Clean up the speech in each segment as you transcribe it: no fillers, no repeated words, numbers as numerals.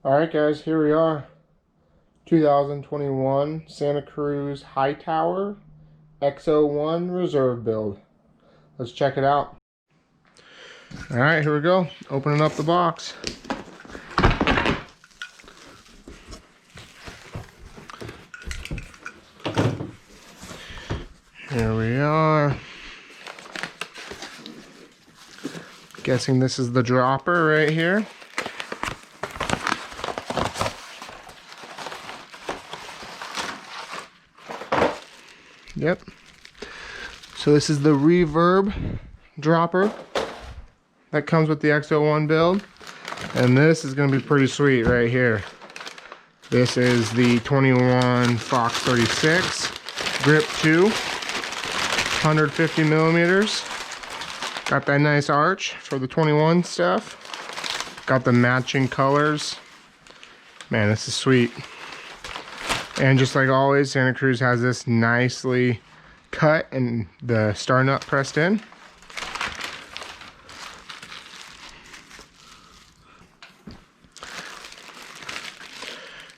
Alright guys, here we are. 2021 Santa Cruz Hightower X01 Reserve build. Let's check it out. Alright, here we go. Opening up the box. Here we are. Guessing this is the dropper right here. Yep. So this is the reverb dropper that comes with the X01 build. And this is going to be pretty sweet right here. This is the 21 Fox 36 Grip 2, 150 millimeters. Got that nice arch for the 21 stuff. Got the matching colors. Man, this is sweet. And just like always, Santa Cruz has this nicely cut and the star nut pressed in.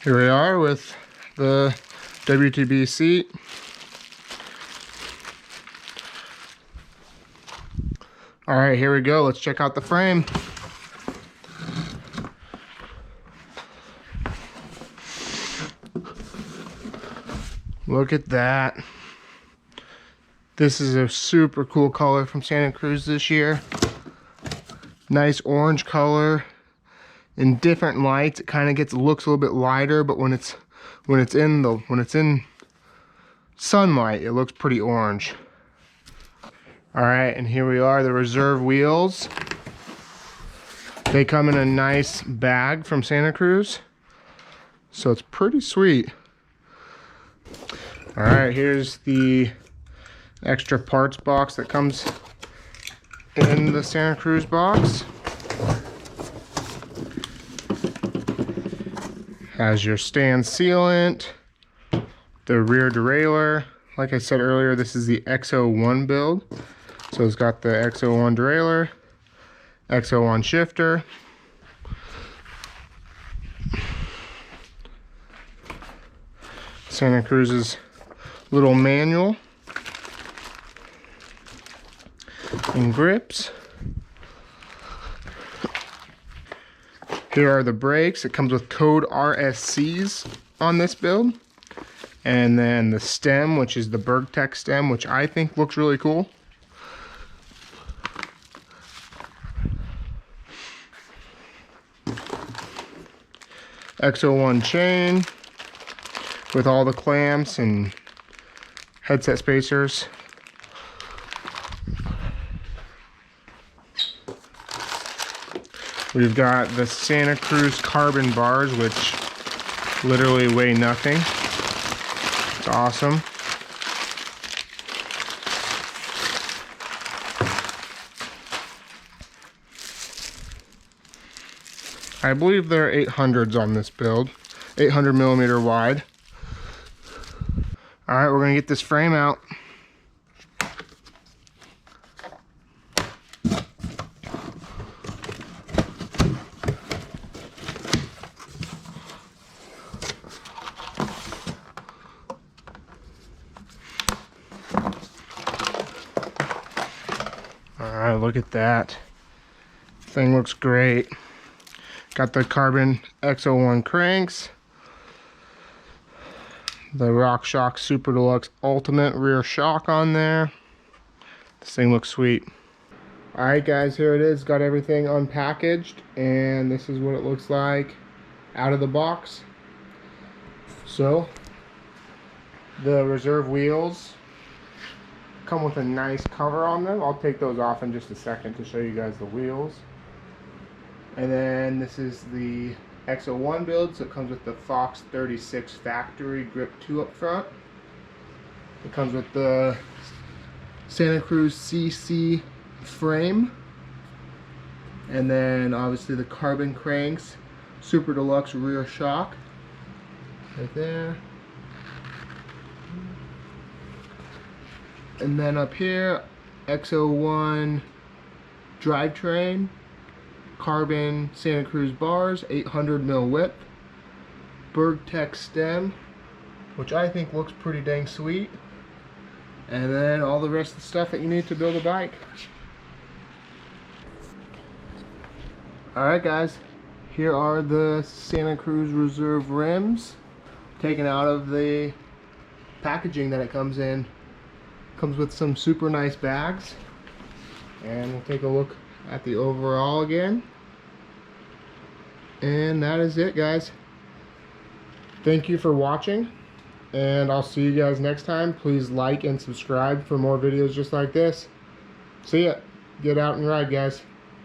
Here we are with the WTB seat. All right, here we go. Let's check out the frame. Look at that. This is a super cool color from Santa Cruz this year. Nice orange color. In different lights, it kind of looks a little bit lighter, but when it's in sunlight, it looks pretty orange. All right, and here we are, the reserve wheels. They come in a nice bag from Santa Cruz, so it's pretty sweet. All right, here's the extra parts box that comes in the Santa Cruz box. Has your stand sealant, the rear derailleur. Like I said earlier, this is the X01 build. So it's got the X01 derailleur, X01 shifter, Santa Cruz's little manual, and grips. Here are the brakes. It comes with code RSCs on this build. And then the stem, which is the BergTech stem, which I think looks really cool. X01 chain with all the clamps and headset spacers. We've got the Santa Cruz carbon bars, which literally weigh nothing. It's awesome. I believe there are 800s on this build, 800 millimeter wide. All right, we're gonna get this frame out. Alright, look at that. Thing looks great. Got the carbon X01 cranks. The RockShox Super Deluxe Ultimate rear shock on there. This thing looks sweet. Alright guys, here it is. Got everything unpackaged and this is what it looks like out of the box. So, the reserve wheels come with a nice cover on them. I'll take those off in just a second to show you guys the wheels. And then this is the X01 build, so it comes with the Fox 36 factory Grip 2 up front. It comes with the Santa Cruz CC frame. And then obviously the carbon cranks, Super Deluxe rear shock. Right there. And then up here, X01 drivetrain carbon Santa Cruz bars, 800 mil width, Bergtech stem, which I think looks pretty dang sweet, and then all the rest of the stuff that you need to build a bike. Alright guys, here are the Santa Cruz Reserve rims, taken out of the packaging that it comes in. Comes with some super nice bags, and we'll take a look at the overall again. And that is it, guys. Thank you for watching, and I'll see you guys next time. Please like and subscribe for more videos just like this. See ya. Get out and ride, guys.